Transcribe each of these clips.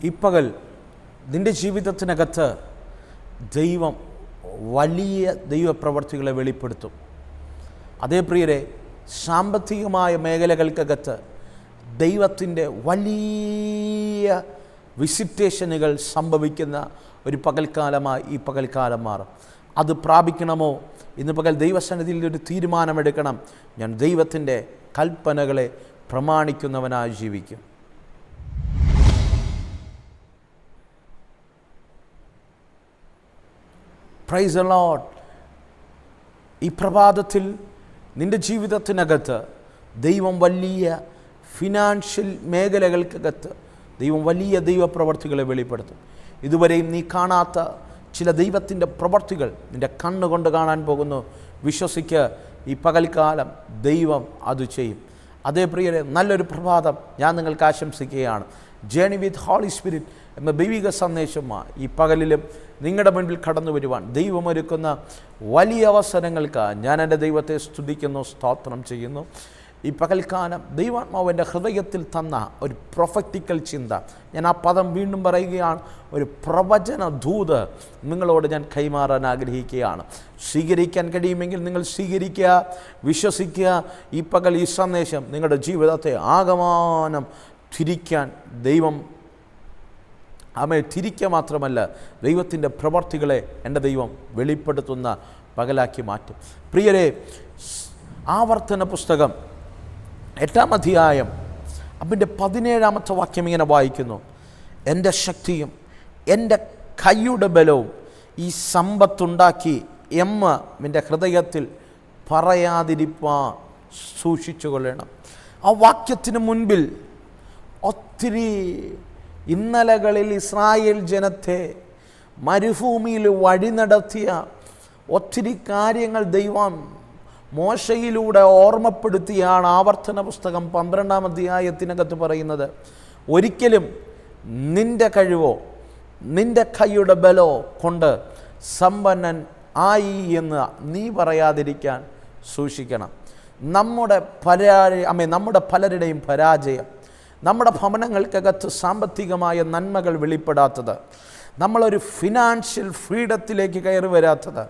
ഈ പകൽ നിൻ്റെ ജീവിതത്തിനകത്ത് ദൈവം വലിയ ദൈവപ്രവർത്തികളെ വെളിപ്പെടുത്തും. അതേ പ്രിയരെ, സാമ്പത്തികമായ മേഖലകൾക്കകത്ത് ദൈവത്തിൻ്റെ വലിയ വിസിറ്റേഷനുകൾ സംഭവിക്കുന്ന ഒരു പകൽക്കാലമായി ഈ പകൽക്കാലം മാറും. അത് പ്രാപിക്കണമോ? ഇന്ന് പകൽ ദൈവസന്നിധിയിൽ ഒരു തീരുമാനമെടുക്കണം. ഞാൻ ദൈവത്തിൻ്റെ കൽപ്പനകളെ പ്രമാണിക്കുന്നവനായി ജീവിക്കും. Praise the Lord. ഈ പ്രഭാതത്തിൽ നിൻ്റെ ജീവിതത്തിനകത്ത് ദൈവം വലിയ ഫിനാൻഷ്യൽ മേഖലകൾക്കകത്ത് ദൈവം വലിയ ദൈവപ്രവർത്തികളെ വെളിപ്പെടുത്തും. ഇതുവരെയും നീ കാണാത്ത ചില ദൈവത്തിൻ്റെ പ്രവർത്തികൾ നിൻ്റെ കണ്ണുകൊണ്ട് കാണാൻ പോകുന്നു. വിശ്വസിക്ക്, ഈ പകൽക്കാലം ദൈവം അത് ചെയ്യും. അതേ പ്രിയരെ, നല്ലൊരു പ്രഭാതം ഞാൻ നിങ്ങൾക്ക് ആശംസിക്കുകയാണ്. ജേണി വിത്ത് ഹോളി സ്പിരിറ്റ് എന്ന ദൈവിക സന്ദേശമായി ഈ പകലിലും നിങ്ങളുടെ മുൻപിൽ കടന്നു വരുവാൻ ദൈവമൊരുക്കുന്ന വലിയ അവസരങ്ങൾക്ക് ഞാൻ എൻ്റെ ദൈവത്തെ സ്തുതിക്കുന്നു, സ്തോത്രം ചെയ്യുന്നു. ഈ പകൽക്കാലം ദൈവാത്മാവിൻ്റെ ഹൃദയത്തിൽ തന്ന ഒരു പ്രൊഫറ്റിക്കൽ ചിന്ത, ഞാൻ ആ പദം വീണ്ടും പറയുകയാണ്, ഒരു പ്രവചന ദൂത് നിങ്ങളോട് ഞാൻ കൈമാറാൻ ആഗ്രഹിക്കുകയാണ്. സ്വീകരിക്കാൻ കഴിയുമെങ്കിൽ നിങ്ങൾ സ്വീകരിക്കുക, വിശ്വസിക്കുക. ഈ പകൽ ഈ സന്ദേശം നിങ്ങളുടെ ജീവിതത്തെ ആകമാനം തിരിക്കാൻ ദൈവം തിരിക്കുക മാത്രമല്ല, ദൈവത്തിൻ്റെ പ്രവർത്തികളെ എൻ്റെ ദൈവം വെളിപ്പെടുത്തുന്ന പകലാക്കി മാറ്റും. പ്രിയരെ, ആവർത്തന പുസ്തകം 8-ാം അധ്യായം അതിൻ്റെ 17-ാമത്തെ വാക്യം ഇങ്ങനെ വായിക്കുന്നു: എൻ്റെ ശക്തിയും എൻ്റെ കൈയുടെ ബലവും ഈ സമ്പത്തുണ്ടാക്കി നിൻ്റെ ഹൃദയത്തിൽ പറയാതിരിപ്പാൻ സൂക്ഷിച്ചു കൊള്ളണം. ആ വാക്യത്തിന് മുൻപിൽ ഒത്തിരി ഇന്നലകളിൽ ഇസ്രായേൽ ജനത്തെ മരുഭൂമിയിൽ വഴി നടത്തിയ ഒത്തിരി കാര്യങ്ങൾ ദൈവം മോശയിലൂടെ ഓർമ്മപ്പെടുത്തിയാണ് ആവർത്തന പുസ്തകം 12-ാം അധ്യായത്തിനകത്ത് പറയുന്നത്. ഒരിക്കലും നിൻ്റെ കഴിവോ നിൻ്റെ കൈയുടെ ബലോ കൊണ്ട് സമ്പന്നൻ ആയി എന്ന് നീ പറയാതിരിക്കാൻ സൂക്ഷിക്കണം. നമ്മുടെ പലരുടെയും പരാജയം, നമ്മുടെ ഭവനങ്ങൾക്കകത്ത് സാമ്പത്തികമായ നന്മകൾ വെളിപ്പെടാത്തത്, നമ്മളൊരു ഫിനാൻഷ്യൽ ഫ്രീഡത്തിലേക്ക് കയറി വരാത്തത്,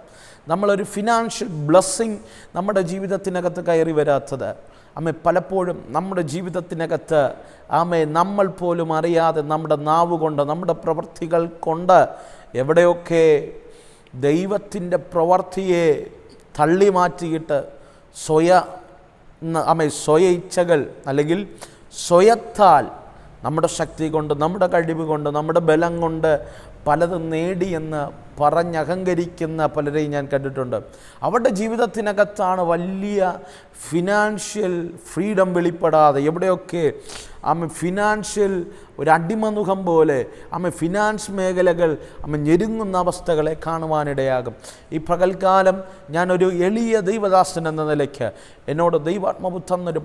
നമ്മളൊരു ഫിനാൻഷ്യൽ ബ്ലെസ്സിങ് നമ്മുടെ ജീവിതത്തിനകത്ത് കയറി വരാത്തത്, പലപ്പോഴും നമ്മുടെ ജീവിതത്തിനകത്ത് നമ്മൾ പോലും അറിയാതെ നമ്മുടെ നാവ് കൊണ്ട്, നമ്മുടെ പ്രവൃത്തികൾ കൊണ്ട് എവിടെയൊക്കെ ദൈവത്തിൻ്റെ പ്രവൃത്തിയെ തള്ളി മാറ്റിയിട്ട് സ്വയ ഇച്ഛകൾ അല്ലെങ്കിൽ സ്വയത്താൽ നമ്മുടെ ശക്തി കൊണ്ട്, നമ്മുടെ കഴിവ് കൊണ്ട്, നമ്മുടെ ബലം കൊണ്ട് പലതും നേടിയെന്ന് പറഞ്ഞഹങ്കരിക്കുന്ന പലരെയും ഞാൻ കണ്ടിട്ടുണ്ട്. അവരുടെ ജീവിതത്തിനകത്താണ് വലിയ ഫിനാൻഷ്യൽ ഫ്രീഡം വെളിപ്പെടാതെ എവിടെയൊക്കെ ഫിനാൻഷ്യൽ ഒരു അടിമമുഖം പോലെ ഫിനാൻസ് മേഖലകൾ ഞെരുങ്ങുന്ന അവസ്ഥകളെ കാണുവാനിടയാകും. ഈ പകൽക്കാലം ഞാനൊരു എളിയ ദൈവദാസൻ എന്ന നിലയ്ക്ക് എന്നോട് ദൈവാത്മാവ് തന്നൊരു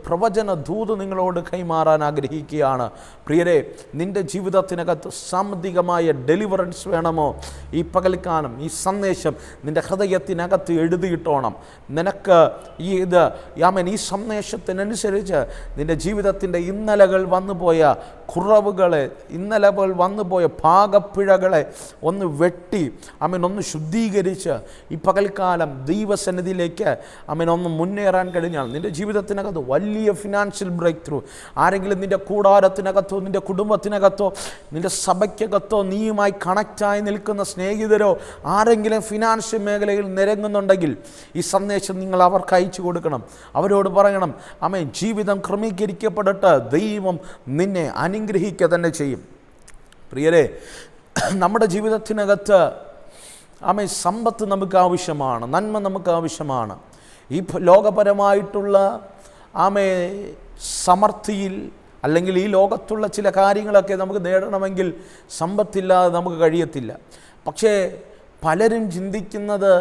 പ്രവചന ദൂത് നിങ്ങളോട് കൈമാറാൻ ആഗ്രഹിക്കുകയാണ്. പ്രിയരെ, നിൻ്റെ ജീവിതത്തിനകത്ത് സാമ്പത്തികമായ ഡെലിവറൻസ് വേണമോ? ഈ പകൽക്കാലം ഈ സന്ദേശം നിൻ്റെ ഹൃദയത്തിനകത്ത് എഴുതിയിട്ടോണം. നിനക്ക് ഈ സന്ദേശത്തിനനുസരിച്ച് നിൻ്റെ ജീവിതത്തിൻ്റെ ഇന്നലകൾ വന്നുപോയ കുറവുകളെ, ഇന്നലകൾ വന്നുപോയ പാകപ്പിഴകളെ ഒന്ന് വെട്ടി ഒന്ന് ശുദ്ധീകരിച്ച് ഈ പകൽക്കാലം ദൈവസന്നിധിയിലേക്ക് ഒന്ന് മുന്നേറാൻ കഴിഞ്ഞാൽ നിൻ്റെ ജീവിതത്തിനകത്ത് വലിയ ഫിനാൻഷ്യൽ ബ്രേക്ക് ത്രൂ. ആരെങ്കിലും നിൻ്റെ കൂടാരത്തിനകത്തോ നിൻ്റെ കുടുംബത്തിനകത്തോ നിൻ്റെ സഭയ്ക്കകത്തോ നീയുമായി കണക്റ്റായി നിൽക്കുന്ന സ്നേഹിതരോ ആരെങ്കിലും ഫിനാൻഷ്യൽ മേഖലയിൽ നിരങ്ങുന്നുണ്ടെങ്കിൽ ഈ സന്ദേശം നിങ്ങൾ അവർക്ക് അയച്ചു കൊടുക്കണം. അവരോട് പറയണം, ജീവിതം ക്രമീകരിക്കപ്പെടട്ടെ, ദൈവം നിന്നെ അനുഗ്രഹിക്കുക തന്നെ ചെയ്യും. പ്രിയരെ, നമ്മുടെ ജീവിതത്തിനകത്ത് സമ്പത്ത് നമുക്ക് ആവശ്യമാണ്, നന്മ നമുക്ക് ആവശ്യമാണ്. ഈ ലോകപരമായിട്ടുള്ള സമൃദ്ധിയിൽ അല്ലെങ്കിൽ ഈ ലോകത്തുള്ള ചില കാര്യങ്ങളൊക്കെ നമുക്ക് നേടണമെങ്കിൽ സമ്പത്തില്ലാതെ നമുക്ക് കഴിയത്തില്ല. പക്ഷേ പലരും ചിന്തിക്കുന്നത്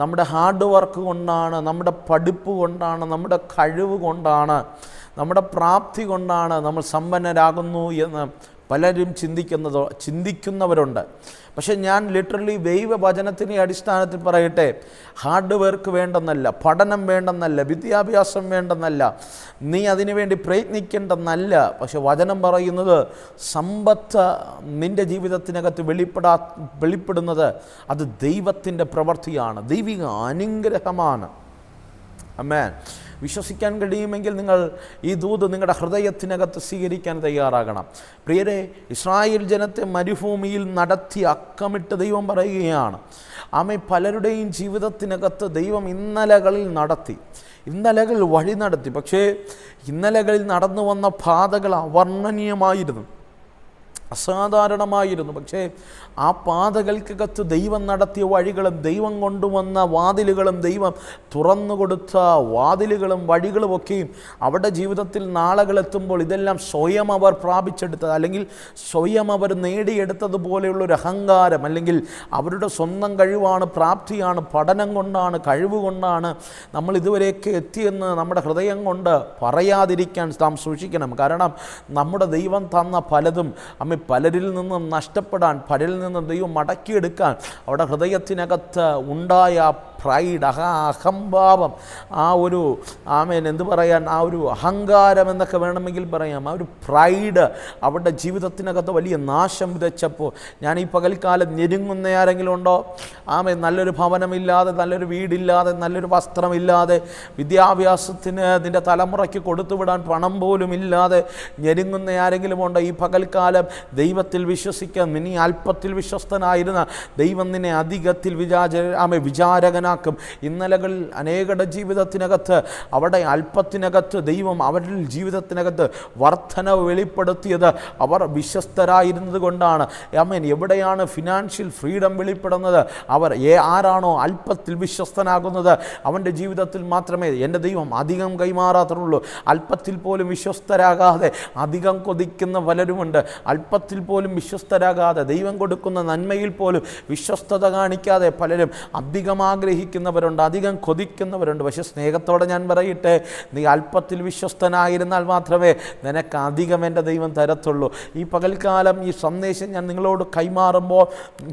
നമ്മുടെ ഹാർഡ് വർക്ക് കൊണ്ടാണ്, നമ്മുടെ പഠിപ്പ് കൊണ്ടാണ്, നമ്മുടെ കഴിവ് കൊണ്ടാണ്, നമ്മുടെ പ്രാപ്തി കൊണ്ടാണ് നമ്മൾ സമ്പന്നരാകുന്നു എന്ന് പലരും ചിന്തിക്കുന്നവരുണ്ട്. പക്ഷെ ഞാൻ ലിറ്ററലി ദൈവവചനത്തിൻ്റെ അടിസ്ഥാനത്തിൽ പറയട്ടെ, ഹാർഡ് വർക്ക് വേണ്ടെന്നല്ല, പഠനം വേണ്ടെന്നല്ല, വിദ്യാഭ്യാസം വേണ്ടെന്നല്ല, നീ അതിനുവേണ്ടി പ്രയത്നിക്കേണ്ടെന്നല്ല. പക്ഷെ വചനം പറയുന്നത് സമ്പത്ത് നിൻ്റെ ജീവിതത്തിനകത്ത് വെളിപ്പെടുന്നത് അത് ദൈവത്തിൻ്റെ പ്രവൃത്തിയാണ്, ദൈവിക അനുഗ്രഹമാണ്. ആമേൻ. വിശ്വസിക്കാൻ കഴിയുമെങ്കിൽ നിങ്ങൾ ഈ ദൂത് നിങ്ങളുടെ ഹൃദയത്തിനകത്ത് സ്വീകരിക്കാൻ തയ്യാറാകണം. പ്രിയരെ, ഇസ്രായേൽ ജനത്തെ മരുഭൂമിയിൽ നടത്തി അക്കമിട്ട് ദൈവം പറയുകയാണ്. പലരുടെയും ജീവിതത്തിനകത്ത് ദൈവം ഇന്നലകളിൽ വഴി നടത്തി. പക്ഷേ ഇന്നലകളിൽ നടന്നു വന്ന പാതകൾ അവർണ്ണനീയമായിരുന്നു, അസാധാരണമായിരുന്നു. പക്ഷേ ആ പാതകൾക്കകത്ത് ദൈവം നടത്തിയ വഴികളും ദൈവം കൊണ്ടുവന്ന വാതിലുകളും ദൈവം തുറന്നു കൊടുത്ത വാതിലുകളും വഴികളുമൊക്കെയും അവരുടെ ജീവിതത്തിൽ നാളുകളെത്തുമ്പോൾ ഇതെല്ലാം സ്വയം അവർ പ്രാപിച്ചെടുത്തത്, അല്ലെങ്കിൽ സ്വയം അവർ നേടിയെടുത്തതുപോലെയുള്ളൊരു അഹങ്കാരം, അല്ലെങ്കിൽ അവരുടെ സ്വന്തം കഴിവാണ്, പ്രാപ്തിയാണ്, പഠനം കൊണ്ടാണ്, കഴിവ് കൊണ്ടാണ് നമ്മൾ ഇതുവരെയൊക്കെ എത്തിയെന്ന് നമ്മുടെ ഹൃദയം കൊണ്ട് പറയാതിരിക്കാൻ നാം സൂക്ഷിക്കണം. കാരണം നമ്മുടെ ദൈവം തന്ന പലതും പലരിൽ നിന്നും നഷ്ടപ്പെടാൻ, പലരിൽ നിന്ന് ദൈവം മടക്കിയെടുക്കാൻ അവരുടെ ഹൃദയത്തിനകത്ത് ഉണ്ടായ പ്രൈഡ്, അഹംഭാവം, ആ ഒരു എന്ത് പറയാൻ, ആ ഒരു അഹങ്കാരം എന്നൊക്കെ വേണമെങ്കിൽ പറയാം, ആ ഒരു പ്രൈഡ് അവരുടെ ജീവിതത്തിനകത്ത് വലിയ നാശം വിതച്ചപ്പോൾ, ഞാൻ ഈ പകൽക്കാലം ഞെരുങ്ങുന്ന ആരെങ്കിലും ഉണ്ടോ? നല്ലൊരു ഭവനമില്ലാതെ, നല്ലൊരു വീടില്ലാതെ, നല്ലൊരു വസ്ത്രമില്ലാതെ, വിദ്യാഭ്യാസത്തിന് നിൻ്റെ തലമുറയ്ക്ക് കൊടുത്തുവിടാൻ പണം പോലും ഇല്ലാതെ ഞെരുങ്ങുന്ന ആരെങ്കിലും ഉണ്ടോ? ഈ പകൽക്കാലം ദൈവത്തിൽ വിശ്വസിക്കാൻ, നിന്നെ അല്പത്തിൽ വിശ്വസ്തനായിരുന്ന ദൈവം നിന്നെ അധികത്തിൽ വിചാരകനാക്കും. ഇന്നലകളിൽ അനേകരുടെ ജീവിതത്തിനകത്ത്, അവിടെ അല്പത്തിനകത്ത് ദൈവം അവരുടെ ജീവിതത്തിനകത്ത് വർധനവ് വെളിപ്പെടുത്തിയത് അവർ വിശ്വസ്തരായിരുന്നത് കൊണ്ടാണ്. എവിടെയാണ് ഫിനാൻഷ്യൽ ഫ്രീഡം വെളിപ്പെടുന്നത്? ആരാണോ അല്പത്തിൽ വിശ്വസ്തനാകുന്നത് അവൻ്റെ ജീവിതത്തിൽ മാത്രമേ എൻ്റെ ദൈവം അധികം കൈമാറാത്തുള്ളൂ. അല്പത്തിൽ പോലും വിശ്വസ്തരാകാതെ അധികം കൊതിക്കുന്ന പലരുമുണ്ട്. അല്പത്തിൽ പോലും വിശ്വസ്തരാകാതെ, ദൈവം കൊടുക്കുന്ന നന്മയിൽ പോലും വിശ്വസ്തത കാണിക്കാതെ പലരും അധികം ആഗ്രഹിക്കുന്നവരുണ്ട്, അധികം കൊതിക്കുന്നവരുണ്ട്. പക്ഷെ സ്നേഹത്തോടെ ഞാൻ പറയട്ടെ, നീ അല്പത്തിൽ വിശ്വസ്തനായിരുന്നാൽ മാത്രമേ നിനക്ക് അധികം എൻ്റെ ദൈവം തരത്തുള്ളൂ. ഈ പകൽക്കാലം ഈ സന്ദേശം ഞാൻ നിങ്ങളോട് കൈമാറുമ്പോൾ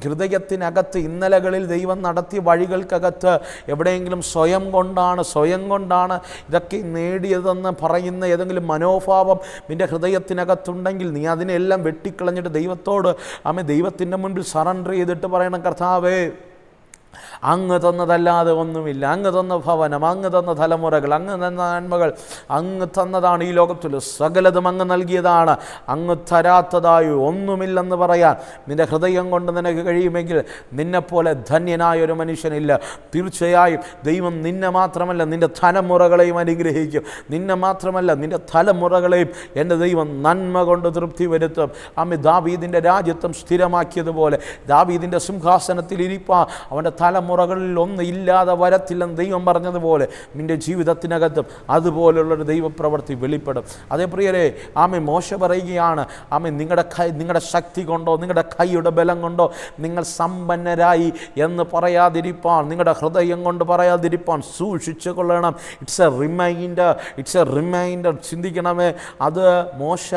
ഹൃദയത്തിനകത്ത് ഇന്നലകളിൽ ദൈവം നടത്തിയ വഴികൾക്കകത്ത് എവിടെയെങ്കിലും സ്വയം കൊണ്ടാണ് ഇതൊക്കെ നേടിയതെന്ന് പറയുന്ന ഏതെങ്കിലും മനോഭാവം നിൻ്റെ ഹൃദയത്തിനകത്തുണ്ടെങ്കിൽ നീ അതിനെല്ലാം വെട്ടിക്കളഞ്ഞിട്ട് ദൈവത്തിൻ്റെ മുൻപിൽ സറണ്ടർ ചെയ്തിട്ട് പറയണം, കർത്താവേ, അങ്ങ് തന്നതല്ലാതെ ഒന്നുമില്ല. അങ്ങ് തന്ന ഭവനം, അങ്ങ് തന്ന തലമുറകൾ, അങ്ങ് തന്ന നന്മകൾ അങ്ങ് തന്നതാണ്. ഈ ലോകത്തിൽ സകലതും അങ്ങ് നൽകിയതാണ്. അങ്ങ് തരാത്തതായി ഒന്നുമില്ലെന്ന് പറയാൻ നിൻ്റെ ഹൃദയം കൊണ്ട് നിനക്ക് കഴിയുമെങ്കിൽ നിന്നെപ്പോലെ ധന്യനായ ഒരു മനുഷ്യനില്ല. തീർച്ചയായും ദൈവം നിന്നെ മാത്രമല്ല നിൻ്റെ തലമുറകളെയും അനുഗ്രഹിക്കും. നിന്നെ മാത്രമല്ല നിൻ്റെ തലമുറകളെയും എൻ്റെ ദൈവം നന്മ കൊണ്ട് തൃപ്തി വരുത്തും. ദാവീദിൻ്റെ രാജ്യത്വം സ്ഥിരമാക്കിയതുപോലെ, ദാവീദിൻ്റെ സിംഹാസനത്തിൽ ഇരിപ്പാൻ അവൻ്റെ തലമുറകളിൽ ഒന്നും ഇല്ലാതെ വരത്തില്ലെന്ന് ദൈവം പറഞ്ഞതുപോലെ നിൻ്റെ ജീവിതത്തിനകത്തും അതുപോലുള്ളൊരു ദൈവപ്രവൃത്തി വെളിപ്പെടും. അതേ പ്രിയരെ, മോശ പറയുകയാണ്, നിങ്ങളുടെ ശക്തി കൊണ്ടോ നിങ്ങളുടെ കൈയുടെ ബലം കൊണ്ടോ നിങ്ങൾ സമ്പന്നരായി എന്ന് പറയാതിരിപ്പാൻ, നിങ്ങളുടെ ഹൃദയം കൊണ്ട് പറയാതിരിപ്പാൻ സൂക്ഷിച്ചു കൊള്ളണം. It's A reminder. ചിന്തിക്കണമേ, അത് മോശ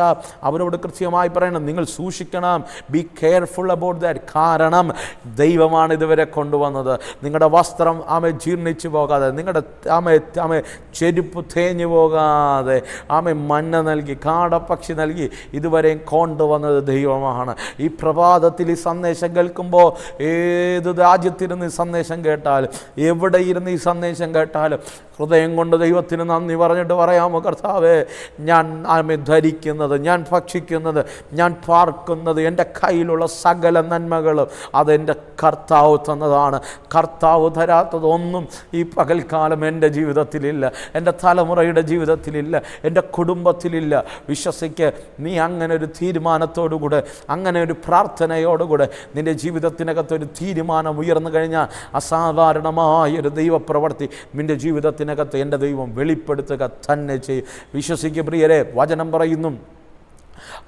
അവരോട് കൃത്യമായി പറയണം, നിങ്ങൾ സൂക്ഷിക്കണം. Be careful about that. കാരണം ദൈവമാണ് ഇതുവരെ കൊണ്ടുവന്നത്. നിങ്ങളുടെ വസ്ത്രം ജീർണിച്ചു പോകാതെ, നിങ്ങളുടെ ചെരുപ്പ് തേഞ്ഞു പോകാതെ മന്ന നൽകി, കാടപ്പക്ഷി നൽകി ഇതുവരെയും കൊണ്ടുവന്നത് ദൈവമാണ്. ഈ പ്രഭാതത്തിൽ ഈ സന്ദേശം കേൾക്കുമ്പോൾ, ഏത് രാജ്യത്തിരുന്ന് ഈ സന്ദേശം കേട്ടാലും, എവിടെ ഇരുന്ന് ഈ സന്ദേശം കേട്ടാലും ഹൃദയം കൊണ്ട് ദൈവത്തിന് നന്ദി പറഞ്ഞിട്ട് പറയാമോ, കർത്താവേ, ഞാൻ ധരിക്കുന്നത്, ഞാൻ ഭക്ഷിക്കുന്നത്, ഞാൻ പാർക്കുന്നത്, എൻ്റെ കയ്യിലുള്ള സകല നന്മകളും അതെൻ്റെ കർത്താവ് തന്നതാണ്. കർത്താവ് തരാത്തതൊന്നും ഈ പകൽക്കാലം എൻ്റെ ജീവിതത്തിലില്ല, എൻ്റെ തലമുറയുടെ ജീവിതത്തിലില്ല, എൻ്റെ കുടുംബത്തിലില്ല. വിശ്വസിക്ക്, നീ അങ്ങനെ ഒരു തീരുമാനത്തോടുകൂടെ, അങ്ങനെ ഒരു പ്രാർത്ഥനയോടുകൂടെ നിൻ്റെ ജീവിതത്തിനകത്തൊരു തീരുമാനം ഉയർന്നു കഴിഞ്ഞാൽ അസാധാരണമായൊരു ദൈവപ്രവൃത്തി നിൻ്റെ ജീവിതത്തിനകത്ത് എൻ്റെ ദൈവം വെളിപ്പെടുത്തുക തന്നെ ചെയ്യും. വിശ്വസിക്കുക പ്രിയരെ, വചനം പറയുന്നു,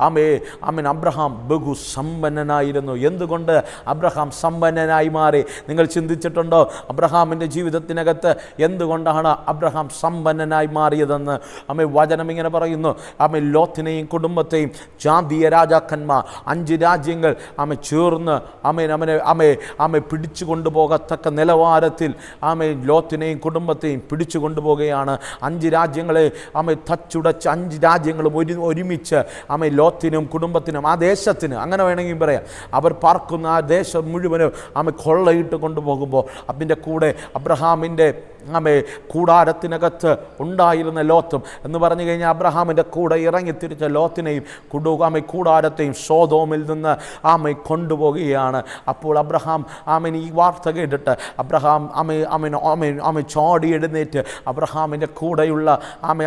ആമേൻ അബ്രഹാം ബഹുസമ്പന്നനായിരുന്നു. എന്തുകൊണ്ട് അബ്രഹാം സമ്പന്നനായി മാറി? നിങ്ങൾ ചിന്തിച്ചിട്ടുണ്ടോ? അബ്രഹാമിൻ്റെ ജീവിതത്തിനകത്ത് എന്തുകൊണ്ടാണ് അബ്രഹാം സമ്പന്നനായി മാറിയതെന്ന്? വചനം ഇങ്ങനെ പറയുന്നു. ലോത്തിനെയും കുടുംബത്തെയും ജാതീയ രാജാക്കന്മാർ 5 രാജ്യങ്ങൾ ചേർന്ന് പിടിച്ചു കൊണ്ടുപോകത്തക്ക നിലവാരത്തിൽ ലോത്തിനെയും കുടുംബത്തെയും പിടിച്ചു കൊണ്ടുപോവുകയാണ്. 5 രാജ്യങ്ങളെ തച്ചുടച്ച് 5 രാജ്യങ്ങളും ഒരുമിച്ച് ലോത്തിനും കുടുംബത്തിനും ആ ദേശത്തിന്, അങ്ങനെ വേണമെങ്കിൽ പറയാം, അവർ പാർക്കുന്ന ആ ദേശം മുഴുവനും കൊള്ളയിട്ട് കൊണ്ടുപോകുമ്പോൾ അതിൻ്റെ കൂടെ അബ്രഹാമിൻ്റെ കൂടാരത്തിനകത്ത് ഉണ്ടായിരുന്ന ലോത്തും എന്ന് പറഞ്ഞു കഴിഞ്ഞാൽ അബ്രഹാമിൻ്റെ കൂടെ ഇറങ്ങിത്തിരിച്ച ലോത്തിനെയും കൂടാരത്തെയും സോദോമിൽ നിന്ന് കൊണ്ടുപോവുകയാണ്. അപ്പോൾ അബ്രഹാം ഈ വാർത്ത കേട്ടിട്ട് അബ്രഹാം ചോടി എഴുന്നേറ്റ് അബ്രഹാമിൻ്റെ കൂടെയുള്ള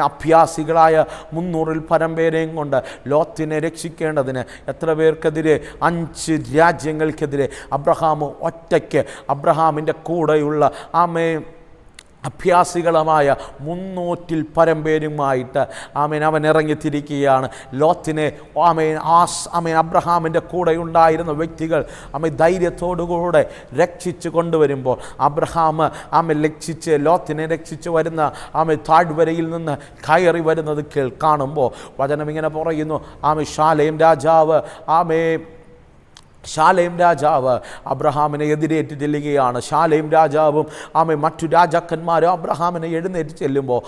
അഭ്യാസികളായ 300-ൽ പരം പേരെയും കൊണ്ട് ലോത്തിനെ രക്ഷിക്കേണ്ടതിന് എത്ര പേർക്കെതിരെ? 5 രാജ്യങ്ങൾക്കെതിരെ അബ്രഹാം ഒറ്റയ്ക്ക് അബ്രഹാമിൻ്റെ കൂടെയുള്ള അഭ്യാസികളുമായ 300-ൽ പരം പേരുമായിട്ട് അവൻ ഇറങ്ങിത്തിരിക്കുകയാണ്. ലോത്തിനെ അബ്രഹാമിൻ്റെ കൂടെ ഉണ്ടായിരുന്ന വ്യക്തികൾ ധൈര്യത്തോടുകൂടെ രക്ഷിച്ച് കൊണ്ടുവരുമ്പോൾ അബ്രഹാം ലോത്തിനെ രക്ഷിച്ച് വരുന്ന താഴ്വരയിൽ നിന്ന് കയറി വരുന്നത് കാണുമ്പോൾ വചനം ഇങ്ങനെ പറയുന്നു. ശാലേം രാജാവ് അബ്രഹാമിനെ എതിരേറ്റ് ചെല്ലുകയാണ്. ശാലേം രാജാവും മറ്റു രാജാക്കന്മാരും അബ്രഹാമിനെ എഴുന്നേറ്റ് ചെല്ലുമ്പോൾ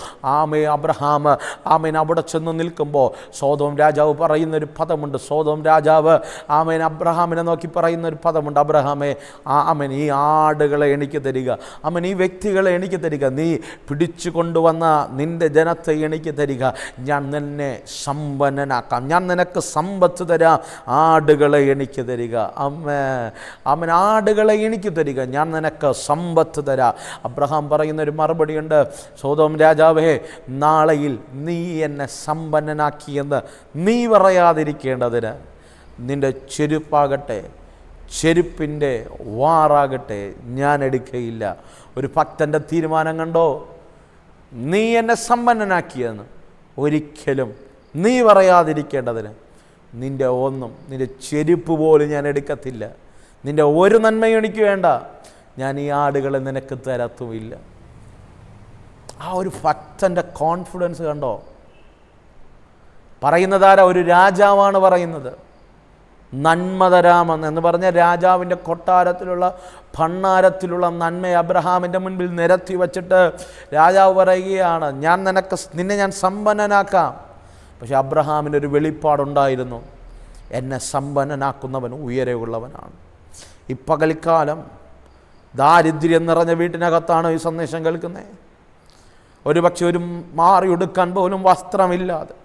അബ്രഹാം അവിടെ ചെന്ന് നിൽക്കുമ്പോൾ സോദോം രാജാവ് പറയുന്നൊരു പദമുണ്ട്. സോദോം രാജാവ് അബ്രഹാമിനെ നോക്കി പറയുന്നൊരു പദമുണ്ട്. അബ്രഹാമേ, ഈ ആടുകളെ എനിക്ക് തരിക, ഈ വ്യക്തികളെ എനിക്ക് തരിക, നീ പിടിച്ചു കൊണ്ടുവന്ന നിൻ്റെ ജനത്തെ എനിക്ക് തരിക, ഞാൻ നിന്നെ സമ്പന്നനാക്കാം, ഞാൻ നിനക്ക് സമ്പത്ത് തരാം, ആടുകളെ എനിക്ക് തരിക. ആടുകളെ എനിക്ക് തരിക, ഞാൻ നിനക്ക് സമ്പത്ത് തരാം. അബ്രഹാം പറയുന്നൊരു മറുപടിയുണ്ട്. സോദോം രാജാവേ, നാളെയിൽ നീ എന്നെ സമ്പന്നനാക്കിയെന്ന് നീ പറയാതിരിക്കേണ്ടതിന് നിൻ്റെ ചെരുപ്പാകട്ടെ, ചെരുപ്പിൻ്റെ വാറാകട്ടെ ഞാൻ എടുക്കുകയില്ല. ഒരു ഭക്തൻ്റെ തീരുമാനം കണ്ടോ? നീ എന്നെ സമ്പന്നനാക്കിയെന്ന് ഒരിക്കലും നീ പറയാതിരിക്കേണ്ടതിന് നിൻ്റെ ചെരുപ്പ് പോലും ഞാൻ എടുക്കത്തില്ല, നിൻ്റെ ഒരു നന്മയും എനിക്ക് വേണ്ട, ഞാൻ ഈ ആടുകളെ നിനക്ക് തരത്തുമില്ല. ആ ഒരു ഭക്തൻ്റെ കോൺഫിഡൻസ് കണ്ടോ? പറയുന്നതാരാ? ഒരു രാജാവാണ് പറയുന്നത്. നന്മ തരാമെന്ന് എന്ന് പറഞ്ഞ രാജാവിൻ്റെ കൊട്ടാരത്തിലുള്ള ഭണ്ണാരത്തിലുള്ള നന്മ അബ്രഹാമിൻ്റെ മുൻപിൽ നിരത്തി വച്ചിട്ട് രാജാവ് പറയുകയാണ്, നിന്നെ ഞാൻ സമ്പന്നനാക്കാം. പക്ഷെ അബ്രഹാമിനൊരു വെളിപ്പാടുണ്ടായിരുന്നു. എന്നെ സമ്പന്നനാക്കുന്നവൻ ഉയരെയുള്ളവനാണ്. ഈ പകൽക്കാലം ദാരിദ്ര്യം നിറഞ്ഞ വീട്ടിനകത്താണ് ഈ സന്ദേശം കേൾക്കുന്നത്. ഒരുപക്ഷെ ഒരു മാറിയെടുക്കാൻ പോലും വസ്ത്രമില്ലാതെ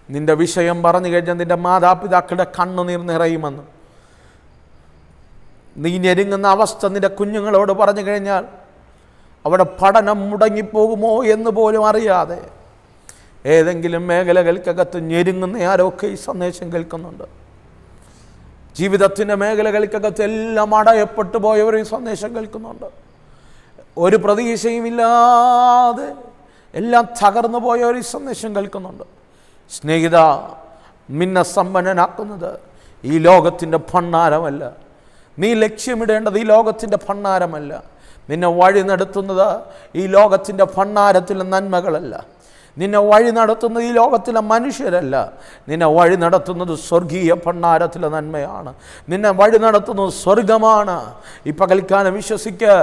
നിന്റെ വിഷയം പറഞ്ഞു കഴിഞ്ഞാൽ നിന്റെ മാതാപിതാക്കളുടെ കണ്ണുനീർ നിറയുമെന്ന് നീ ഞെരുങ്ങുന്ന അവസ്ഥ നിന്റെ കുഞ്ഞുങ്ങളോട് പറഞ്ഞു കഴിഞ്ഞാൽ അവിടെ പഠനം മുടങ്ങിപ്പോകുമോ എന്ന് പോലും അറിയാതെ ഏതെങ്കിലും മേഖലകൾക്കകത്ത് ഞെരുങ്ങുന്ന ആരൊക്കെ ഈ സന്ദേശം കേൾക്കുന്നുണ്ട്. ജീവിതത്തിൻ്റെ മേഖലകൾക്കകത്ത് എല്ലാം അടയപ്പെട്ടു പോയവർ ഈ സന്ദേശം കേൾക്കുന്നുണ്ട്. ഒരു പ്രതീക്ഷയുമില്ലാതെ എല്ലാം തകർന്നു പോയവർ ഈ സന്ദേശം കേൾക്കുന്നുണ്ട്. സ്നേഹിത, നിന്നെ സമ്പന്നനാക്കുന്നത് ഈ ലോകത്തിൻ്റെ ഭണ്ണാരമല്ല. നീ ലക്ഷ്യമിടേണ്ടത് ഈ ലോകത്തിൻ്റെ ഭണ്ണാരമല്ല. നിന്നെ വഴി നടത്തുന്നത് ഈ ലോകത്തിൻ്റെ ഭണ്ണാരത്തിലെ നന്മകളല്ല. നിന്നെ വഴി നടത്തുന്നത് ഈ ലോകത്തിലെ മനുഷ്യരല്ല. നിന്നെ വഴി നടത്തുന്നത് സ്വർഗീയ ഭണ്ണാരത്തിലെ നന്മയാണ്. നിന്നെ വഴി നടത്തുന്നത് സ്വർഗമാണ്. ഈ പകൽക്കാലം വിശ്വസിക്ക്.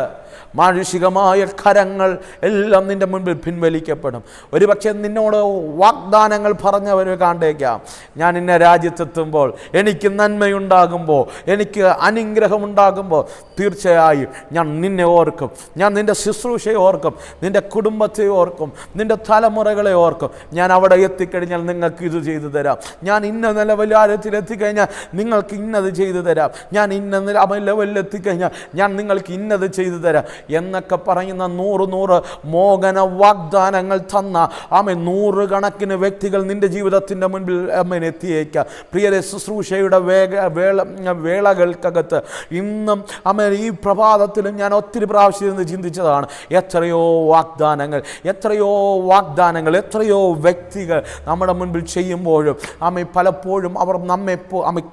മാനുഷികമായ കരങ്ങൾ എല്ലാം നിൻ്റെ മുൻപിൽ പിൻവലിക്കപ്പെടും. ഒരുപക്ഷെ നിന്നോട് വാഗ്ദാനങ്ങൾ പറഞ്ഞവർ കണ്ടേക്കാം. ഞാൻ ഇന്ന രാജ്യത്തെത്തുമ്പോൾ, എനിക്ക് നന്മയുണ്ടാകുമ്പോൾ, എനിക്ക് അനുഗ്രഹമുണ്ടാകുമ്പോൾ തീർച്ചയായും ഞാൻ നിന്നെ ഓർക്കും, ഞാൻ നിൻ്റെ ശുശ്രൂഷയെ ഓർക്കും, നിൻ്റെ കുടുംബത്തെ ഓർക്കും, നിൻ്റെ തലമുറകളെ ഓർക്കും. ഞാൻ അവിടെ എത്തിക്കഴിഞ്ഞാൽ നിങ്ങൾക്ക് ഇത് ചെയ്തു തരാം. ഞാൻ ഇന്ന ലെവലിൽ എത്തിക്കഴിഞ്ഞാൽ നിങ്ങൾക്ക് ഇന്നത് ചെയ്തു തരാം. ഞാൻ ഇന്ന ലെവലിൽ എത്തിക്കഴിഞ്ഞാൽ ഞാൻ നിങ്ങൾക്ക് ഇന്നത് ചെയ്തു തരാം. എന്നൊക്കെ പറയുന്ന 100 മോഹന വാഗ്ദാനങ്ങൾ തന്ന ആമേ 100 കണക്കിന് വ്യക്തികൾ നിന്റെ ജീവിതത്തിൻ്റെ മുൻപിൽ അമ്മേനെ എത്തിയേക്കാം. പ്രിയരെ, ശുശ്രൂഷയുടെ വേളകൾക്കകത്ത് ഇന്നും അമ്മ ഈ പ്രഭാതത്തിലും ഞാൻ ഒത്തിരി പ്രാവശ്യം ഇരുന്ന് ചിന്തിച്ചതാണ്. എത്രയോ വാഗ്ദാനങ്ങൾ, എത്രയോ വ്യക്തികൾ നമ്മുടെ മുൻപിൽ ചെയ്യുമ്പോഴും അമ്മ പലപ്പോഴും അവർ നമ്മെ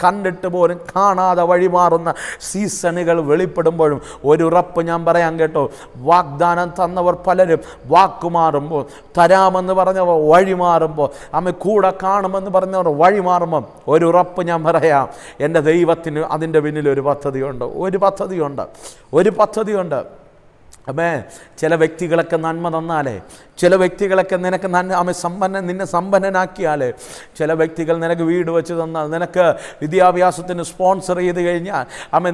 കണ്ടിട്ട് പോലും കാണാതെ വഴിമാറുന്ന സീസണുകൾ വെളിപ്പെടുമ്പോഴും ഒരു ഉറപ്പ് ഞാൻ പറയാൻ കേട്ടോ, വാഗ്ദാനം തന്നവർ പലരും വാക്കുമാറുമ്പോൾ, തരാമെന്ന് പറഞ്ഞവർ വഴിമാറുമ്പോൾ, അമ്മ കൂടെ കാണുമെന്ന് പറഞ്ഞവർ വഴിമാറുമ്പം ഒരു ഉറപ്പ് ഞാൻ പറയാം, എൻ്റെ ദൈവത്തിന് അതിൻ്റെ പിന്നിൽ ഒരു പദ്ധതിയുണ്ട്. അമ്മേ, ചില വ്യക്തികളൊക്കെ നന്മ തന്നാലേ, ചില വ്യക്തികളൊക്കെ നിനക്ക് നിന്നെ സമ്പന്നനാക്കിയാലേ, ചില വ്യക്തികൾ നിനക്ക് വീട് വെച്ച് തന്നാൽ, നിനക്ക് വിദ്യാഭ്യാസത്തിന് സ്പോൺസർ ചെയ്ത് കഴിഞ്ഞാൽ,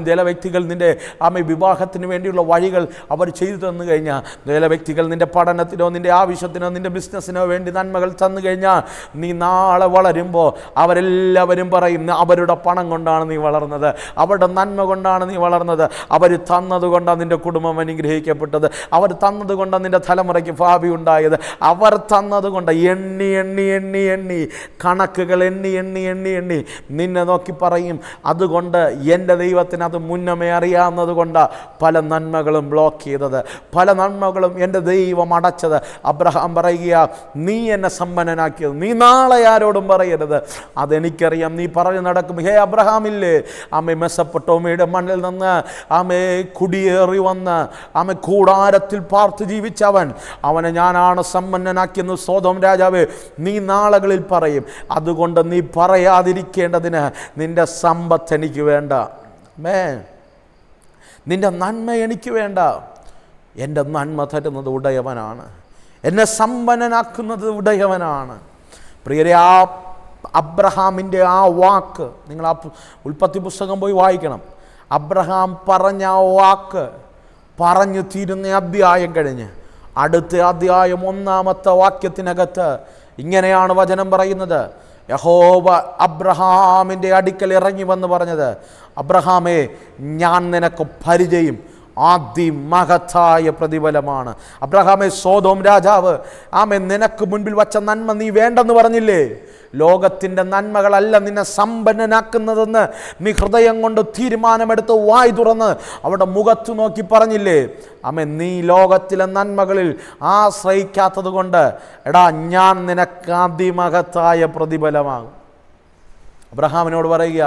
ചില വ്യക്തികൾ നിൻ്റെ വിവാഹത്തിന് വേണ്ടിയുള്ള വഴികൾ അവർ ചെയ്തു തന്നു കഴിഞ്ഞാൽ, ചില വ്യക്തികൾ നിൻ്റെ പഠനത്തിനോ നിൻ്റെ ആവശ്യത്തിനോ നിൻ്റെ ബിസിനസ്സിനോ വേണ്ടി നന്മകൾ തന്നു കഴിഞ്ഞാൽ, നീ നാളെ വളരുമ്പോൾ അവരെല്ലാവരും പറയും, അവരുടെ പണം കൊണ്ടാണ് നീ വളർന്നത്, അവരുടെ നന്മ കൊണ്ടാണ് നീ വളർന്നത്, അവർ തന്നതുകൊണ്ടാണ് നിൻ്റെ കുടുംബം അനുഗ്രഹിക്കപ്പെട്ടത്, അവർ തന്നതുകൊണ്ടാണ് നിൻ്റെ തലമുറയ്ക്ക് ഭാവി ഉണ്ടായത്, അവർ തന്നതുകൊണ്ട് എണ്ണി കണക്കുകൾ എണ്ണി നിന്നെ നോക്കി പറയും. അതുകൊണ്ട് എൻ്റെ ദൈവത്തിന് അത് മുന്നമേ അറിയാവുന്നത് കൊണ്ട് പല നന്മകളും ബ്ലോക്ക് ചെയ്തത്, പല നന്മകളും എൻ്റെ ദൈവം അടച്ചത്. അബ്രഹാം പറയുക, നീ എന്നെ സമ്പന്നനാക്കിയത് നീ നാളെ ആരോടും പറയരുത്, അതെനിക്കറിയാം. നീ പറഞ്ഞു നടക്കും, ഹേ അബ്രഹാമില്ലേ, മെസ്സപ്പൊട്ടോമിയുടെ മണ്ണിൽ നിന്ന് കുടിയേറി വന്ന് കൂടാരത്തിൽ പാർത്ത് ജീവിച്ചവൻ, അവനെ ഞാനാണ് സമ്പന്നനാക്കിയെന്ന് സോദോം രാജാവേ നീ നാളുകളിൽ പറയും. അതുകൊണ്ട് നീ പറയാതിരിക്കേണ്ടതിന് നിന്റെ സമ്പത്ത് എനിക്ക് വേണ്ട, നിന്റെ നന്മ എനിക്ക് വേണ്ട. എൻ്റെ നന്മ തരുന്നത് ഉടയവനാണ്, എന്നെ സമ്പന്നനാക്കുന്നത് ഉടയവനാണ്. പ്രിയരെ, ആ അബ്രഹാമിൻ്റെ ആ വാക്ക് നിങ്ങൾ ആ ഉൽപ്പത്തി പുസ്തകം പോയി വായിക്കണം. അബ്രഹാം പറഞ്ഞ ആ വാക്ക് പറഞ്ഞു തീരുന്ന അധ്യായം കഴിഞ്ഞ് അടുത്ത അധ്യായം 1-ാമത്തെ വാക്യത്തിനകത്ത് ഇങ്ങനെയാണ് വചനം പറയുന്നത്. യഹോവ അബ്രഹാമിൻ്റെ അടുക്കൽ ഇറങ്ങി വന്ന് പറഞ്ഞത്, അബ്രഹാമേ, ഞാൻ നിനക്ക് പരിചയം അതിമഹത്തായ പ്രതിഫലമാണ്. അബ്രഹാമേ, സോദോം രാജാവ് നിനക്ക് മുൻപിൽ വച്ച നന്മ നീ വേണ്ടെന്ന് പറഞ്ഞില്ലേ? ലോകത്തിൻ്റെ നന്മകളല്ല നിന്നെ സമ്പന്നനാക്കുന്നതെന്ന് നീ ഹൃദയം കൊണ്ട് തീരുമാനമെടുത്ത് വായി തുറന്ന് അവിടെ മുഖത്ത് നോക്കി പറഞ്ഞില്ലേ? നീ ലോകത്തിലെ നന്മകളിൽ ആശ്രയിക്കാത്തത് കൊണ്ട് എടാ, ഞാൻ നിനക്ക് അതിമഹത്തായ പ്രതിഫലമാകും. അബ്രഹാമിനോട് പറയുക,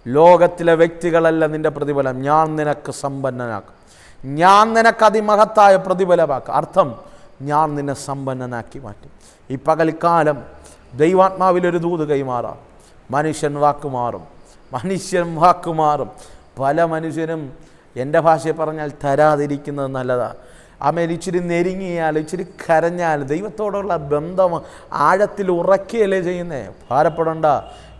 ലോകത്തിലെ വ്യക്തികളല്ല നിൻ്റെ പ്രതിഫലം, ഞാൻ നിനക്ക് സമ്പന്നനാക്കും, ഞാൻ നിനക്ക് അതിമഹത്തായ പ്രതിഫലമാക്കും. അർത്ഥം, ഞാൻ നിന്നെ സമ്പന്നനാക്കി മാറ്റും. ഈ പകൽക്കാലം ദൈവാത്മാവിലൊരു ദൂത് കൈമാറാം. മനുഷ്യൻ വാക്കുമാറും. പല മനുഷ്യരും, എൻ്റെ ഭാഷയിൽ പറഞ്ഞാൽ, തരാതിരിക്കുന്നത് നല്ലതാണ്. ഇച്ചിരി നെരുങ്ങിയാൽ, ഇച്ചിരി കരഞ്ഞാൽ ദൈവത്തോടുള്ള ബന്ധം ആഴത്തിൽ ഉറക്കുകയല്ലേ ചെയ്യുന്നേ. ഭാരപ്പെടണ്ട.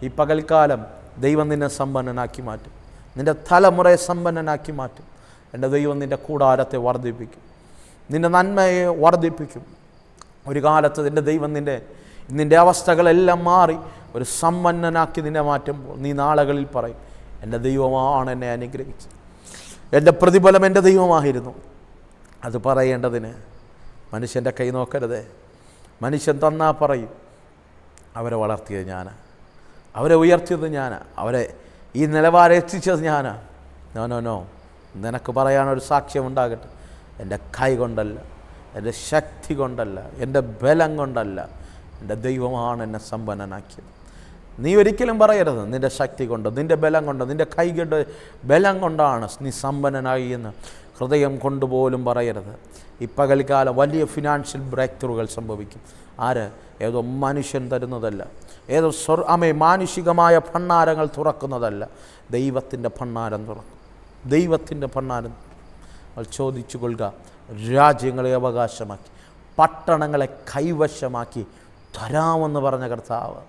ഈ പകൽക്കാലം ദൈവം നിന്നെ സമ്പന്നനാക്കി മാറ്റും, നിൻ്റെ തലമുറയെ സമ്പന്നനാക്കി മാറ്റും. എൻ്റെ ദൈവം നിൻ്റെ കൂടാരത്തെ വർദ്ധിപ്പിക്കും, നിൻ്റെ നന്മയെ വർദ്ധിപ്പിക്കും. ഒരു കാലത്ത് എൻ്റെ ദൈവം നിൻ്റെ അവസ്ഥകളെല്ലാം മാറി ഒരു സമ്പന്നനാക്കി നിന്നെ മാറ്റുമ്പോൾ നീ നാളുകളിൽ പറയും, എൻ്റെ ദൈവമാണ് എന്നെ അനുഗ്രഹിച്ചത്, എൻ്റെ പ്രതിഫലം എൻ്റെ ദൈവമായിരുന്നു. അത് പറയേണ്ടതിന് മനുഷ്യൻ്റെ കൈ നോക്കരുതേ. മനുഷ്യൻ തന്നാൽ പറയും, അവരെ വളർത്തിയത് ഞാനാണ്, അവരെ ഉയർത്തിയത് ഞാനാണ്, അവരെ ഈ നിലവാരം എത്തിച്ചത് ഞാനാണ്. നോ, നിനക്ക് പറയാനൊരു സാക്ഷ്യം ഉണ്ടാകട്ടെ. എൻ്റെ കൈ കൊണ്ടല്ല, എൻ്റെ ശക്തി കൊണ്ടല്ല, എൻ്റെ ബലം കൊണ്ടല്ല, എൻ്റെ ദൈവമാണ് എന്നെ സമ്പന്നനാക്കിയത്. നീ ഒരിക്കലും പറയരുത്, നിൻ്റെ ശക്തി കൊണ്ട്, നിൻ്റെ ബലം കൊണ്ട്, നിൻ്റെ കൈകളുടെ ബലം കൊണ്ടാണ് നീ സമ്പന്നനായി എന്ന് ഹൃദയം കൊണ്ടുപോലും പറയരുത്. ഈ പകൽക്കാലം വലിയ ഫിനാൻഷ്യൽ ബ്രേക്ക് ത്രൂകൾ സംഭവിക്കും. ഏതോ മനുഷ്യൻ തരുന്നതല്ല, ഏതോ മാനുഷികമായ ഭണ്ഡാരങ്ങൾ തുറക്കുന്നതല്ല, ദൈവത്തിൻ്റെ ഭണ്ഡാരം തുറക്കും. ദൈവത്തിൻ്റെ ഭണ്ഡാരം ചോദിച്ചു കൊള്ളുക. രാജ്യങ്ങളെ അവകാശമാക്കി, പട്ടണങ്ങളെ കൈവശമാക്കി തരാമെന്ന് പറഞ്ഞ കർത്താവ്,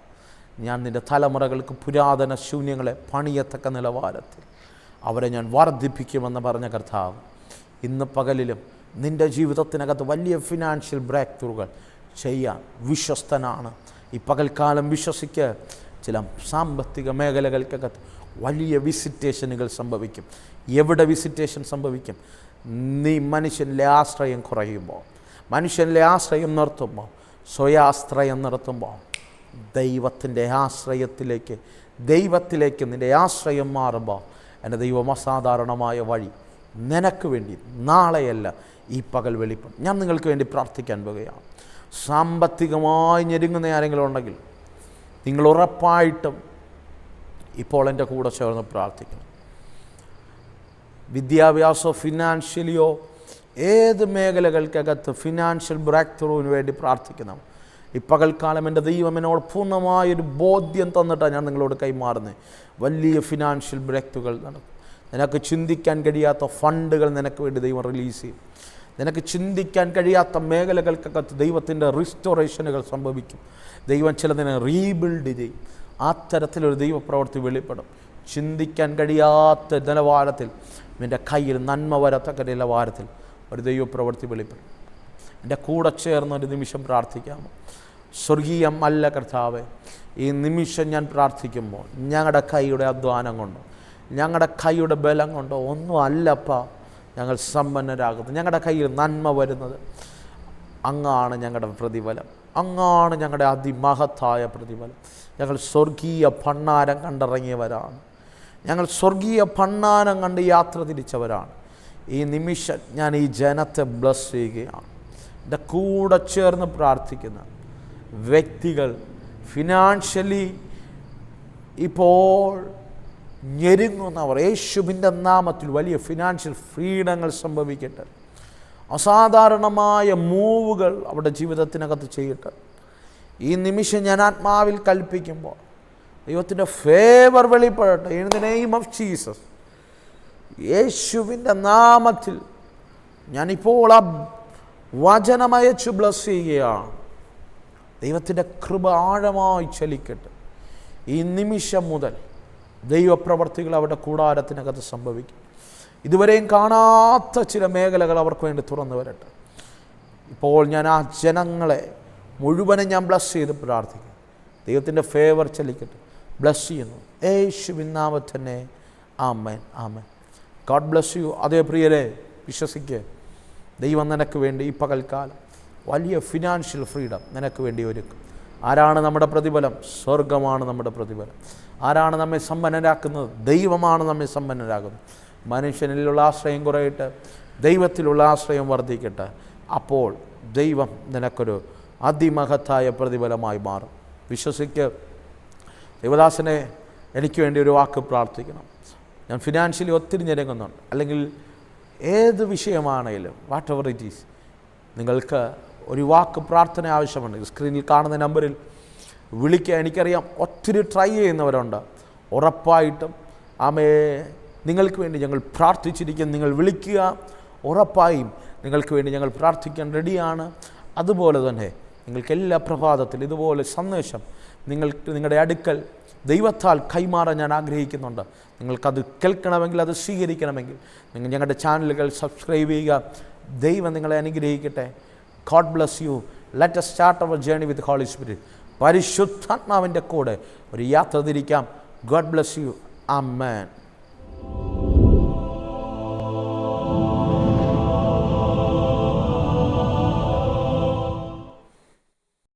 ഞാൻ നിൻ്റെ തലമുറകൾക്ക് പുരാതന ശൂന്യങ്ങളെ പണിയത്തക്ക നിലവാരത്തിൽ അവരെ ഞാൻ വർദ്ധിപ്പിക്കുമെന്ന് പറഞ്ഞ കർത്താവ്, ഇന്ന് പകലിലും നിൻ്റെ ജീവിതത്തിനകത്ത് വലിയ ഫിനാൻഷ്യൽ ബ്രേക്ക് ത്രൂകൾ ചെയ്യാൻ വിശ്വസ്തനാണ്. ഈ പകൽക്കാലം വിശ്വസിക്ക്. ചില സാമ്പത്തിക മേഖലകൾക്കകത്ത് വലിയ വിസിറ്റേഷനുകൾ സംഭവിക്കും. എവിടെ വിസിറ്റേഷൻ സംഭവിക്കും? നീ മനുഷ്യനിലെ ആശ്രയം കുറയുമ്പോൾ, മനുഷ്യനിലെ ആശ്രയം നിർത്തുമ്പോൾ, സ്വയാശ്രയം നിർത്തുമ്പോൾ ദൈവത്തിൻ്റെ ആശ്രയത്തിലേക്ക്, ദൈവത്തിലേക്ക് നിൻ്റെ ആശ്രയം മാറുമ്പോൾ എൻ്റെ ദൈവം അസാധാരണമായ വഴി നിനക്ക് വേണ്ടി നാളെയല്ല ഈ പകൽ വെളിപ്പെടും. ഞാൻ നിങ്ങൾക്ക് വേണ്ടി പ്രാർത്ഥിക്കാൻ പോകുകയാണ്. സാമ്പത്തികമായി ഞെരുങ്ങുന്ന ആരെങ്കിലും ഉണ്ടെങ്കിൽ നിങ്ങൾ ഉറപ്പായിട്ടും ഇപ്പോൾ എൻ്റെ കൂടെ ചേർന്ന് പ്രാർത്ഥിക്കണം. വിദ്യാഭ്യാസമോ ഫിനാൻഷ്യലിയോ ഏത് മേഖലകൾക്കകത്ത് ഫിനാൻഷ്യൽ ബ്രേക്ക് ത്രൂവിന് വേണ്ടി പ്രാർത്ഥിക്കണം. ഈ പകൽക്കാലം എൻ്റെ ദൈവം എന്നോട് പൂർണ്ണമായൊരു ബോധ്യം തന്നിട്ടാണ് ഞാൻ നിങ്ങളോട് കൈമാറുന്നത്. വലിയ ഫിനാൻഷ്യൽ ബ്രേക്ക് ത്രൂകൾ നടക്കും. നിനക്ക് ചിന്തിക്കാൻ കഴിയാത്ത ഫണ്ടുകൾ നിനക്ക് വേണ്ടി ദൈവം റിലീസ് ചെയ്യും. നിനക്ക് ചിന്തിക്കാൻ കഴിയാത്ത മേഖലകൾക്കകത്ത് ദൈവത്തിൻ്റെ റിസ്റ്റോറേഷനുകൾ സംഭവിക്കും. ദൈവം ചിലതിനെ റീബിൽഡ് ചെയ്യും. ആ തരത്തിലൊരു ദൈവപ്രവൃത്തി വെളിപ്പെടും. ചിന്തിക്കാൻ കഴിയാത്ത നിലവാരത്തിൽ നിൻ്റെ കയ്യിൽ നന്മ വരത്തക്ക നിലവാരത്തിൽ ഒരു ദൈവപ്രവൃത്തി വെളിപ്പെടും. എൻ്റെ കൂടെ ചേർന്നൊരു നിമിഷം പ്രാർത്ഥിക്കാമോ? സ്വർഗീയം അല്ല കർത്താവേ, ഈ നിമിഷം ഞാൻ പ്രാർത്ഥിക്കുമ്പോൾ ഞങ്ങളുടെ കൈയുടെ അധ്വാനം കൊണ്ടോ ഞങ്ങളുടെ കൈയുടെ ബലം കൊണ്ടോ ഒന്നും അല്ലപ്പ ഞങ്ങൾ സമ്പന്നരാകുന്നത്. ഞങ്ങളുടെ കയ്യിൽ നന്മ വരുന്നത് അങ്ങാണ് ഞങ്ങളുടെ പ്രതിഫലം, അങ്ങാണ് ഞങ്ങളുടെ അതിമഹത്തായ പ്രതിഫലം. ഞങ്ങൾ സ്വർഗീയ ഭണ്ഡാരം കണ്ടിറങ്ങിയവരാണ്. ഞങ്ങൾ സ്വർഗീയ ഭണ്ഡാരം കണ്ട് യാത്ര തിരിച്ചവരാണ്. ഈ നിമിഷം ഞാൻ ഈ ജനത്തെ ബ്ലസ് ചെയ്യുകയാണ്. എൻ്റെ കൂടെ ചേർന്ന് പ്രാർത്ഥിക്കുന്ന വ്യക്തികൾ ഫിനാൻഷ്യലി ഇപ്പോൾ ഞെരുങ്ങുന്നവർ, യേശുവിൻ്റെ നാമത്തിൽ വലിയ ഫിനാൻഷ്യൽ ഫ്രീഡങ്ങൾ സംഭവിക്കട്ടെ. അസാധാരണമായ മൂവുകൾ അവരുടെ ജീവിതത്തിനകത്ത് ചെയ്യട്ടെ. ഈ നിമിഷം ഞാൻ ആത്മാവിൽ കൽപ്പിക്കുമ്പോൾ ദൈവത്തിൻ്റെ ഫേവർ വെളിപ്പെടട്ടെ. In the name of Jesus, യേശുവിൻ്റെ നാമത്തിൽ ഞാനിപ്പോൾ ആ വചനമയച്ചു ബ്ലസ് ചെയ്യുകയാണ്. ദൈവത്തിൻ്റെ കൃപ ആഴമായി ചലിക്കട്ടെ. ഈ നിമിഷം മുതൽ ദൈവപ്രവർത്തികൾ അവരുടെ കൂടാരത്തിനകത്ത് സംഭവിക്കും. ഇതുവരെയും കാണാത്ത ചില മേഖലകൾ അവർക്ക് വേണ്ടി തുറന്നു വരട്ടെ. ഇപ്പോൾ ഞാൻ ആ ജനങ്ങളെ മുഴുവനും ഞാൻ ബ്ലസ് ചെയ്ത് പ്രാർത്ഥിക്കും. ദൈവത്തിൻ്റെ ഫേവർ ചലിക്കട്ടെ. ബ്ലസ് ചെയ്യുന്നു യേശുവിൻ നാമത്തിൽ തന്നെ. ആമേൻ, ആമേൻ. God bless you. അതേ പ്രിയരെ, വിശ്വസിക്കുക, ദൈവം നിനക്ക് വേണ്ടി ഈ പകൽക്കാലം വലിയ ഫിനാൻഷ്യൽ ഫ്രീഡം നിനക്ക് വേണ്ടി ഒരുക്കും. ആരാണ് നമ്മുടെ പ്രതിഫലം? സ്വർഗമാണ് നമ്മുടെ പ്രതിഫലം. ആരാണ് നമ്മെ സമ്പന്നരാക്കുന്നത്? ദൈവമാണ് നമ്മെ സമ്പന്നരാകുന്നത്. മനുഷ്യനിലുള്ള ആശ്രയം കുറയട്ടെ, ദൈവത്തിലുള്ള ആശ്രയം വർദ്ധിക്കട്ടെ. അപ്പോൾ ദൈവം നിനക്കൊരു അതിമഹത്തായ പ്രതിഫലമായി മാറും. വിശ്വസിക്ക്. ദൈവദാസനെ, എനിക്ക് വേണ്ടി ഒരു വാക്ക് പ്രാർത്ഥിക്കണം. ഞാൻ ഫിനാൻഷ്യലി ഒത്തിരി ഞെരുങ്ങുന്നുണ്ട്, അല്ലെങ്കിൽ ഏത് വിഷയമാണെങ്കിലും വാട്ട് എവർ ഇറ്റ് ഈസ്, നിങ്ങൾക്ക് ഒരു വാക്ക് പ്രാർത്ഥന ആവശ്യമുണ്ട്. സ്ക്രീനിൽ കാണുന്ന നമ്പറിൽ വിളിക്കുക. എനിക്കറിയാം ഒത്തിരി ട്രൈ ചെയ്യുന്നവരുണ്ട്. ഉറപ്പായിട്ടും നിങ്ങൾക്ക് വേണ്ടി ഞങ്ങൾ പ്രാർത്ഥിച്ചിരിക്കും. നിങ്ങൾ വിളിക്കുക. ഉറപ്പായും നിങ്ങൾക്ക് വേണ്ടി ഞങ്ങൾ പ്രാർത്ഥിക്കാൻ റെഡിയാണ്. അതുപോലെ തന്നെ നിങ്ങൾക്ക് എല്ലാ പ്രഭാതത്തിലും ഇതുപോലെ സന്ദേശം നിങ്ങളുടെ അടുക്കൽ ദൈവത്താൽ കൈമാറാൻ ഞാൻ ആഗ്രഹിക്കുന്നുണ്ട്. നിങ്ങൾക്കത് കേൾക്കണമെങ്കിൽ, അത് സ്വീകരിക്കണമെങ്കിൽ നിങ്ങൾ ഞങ്ങളുടെ ചാനലുകൾ സബ്സ്ക്രൈബ് ചെയ്യുക. ദൈവം നിങ്ങളെ അനുഗ്രഹിക്കട്ടെ. God bless you. Let us start our journey with the Holy Spirit. പരിശുദ്ധാത്മാവിൻ്റെ കൂടെ ഒരു യാത്ര തിരിക്കാം. God bless you. Amen.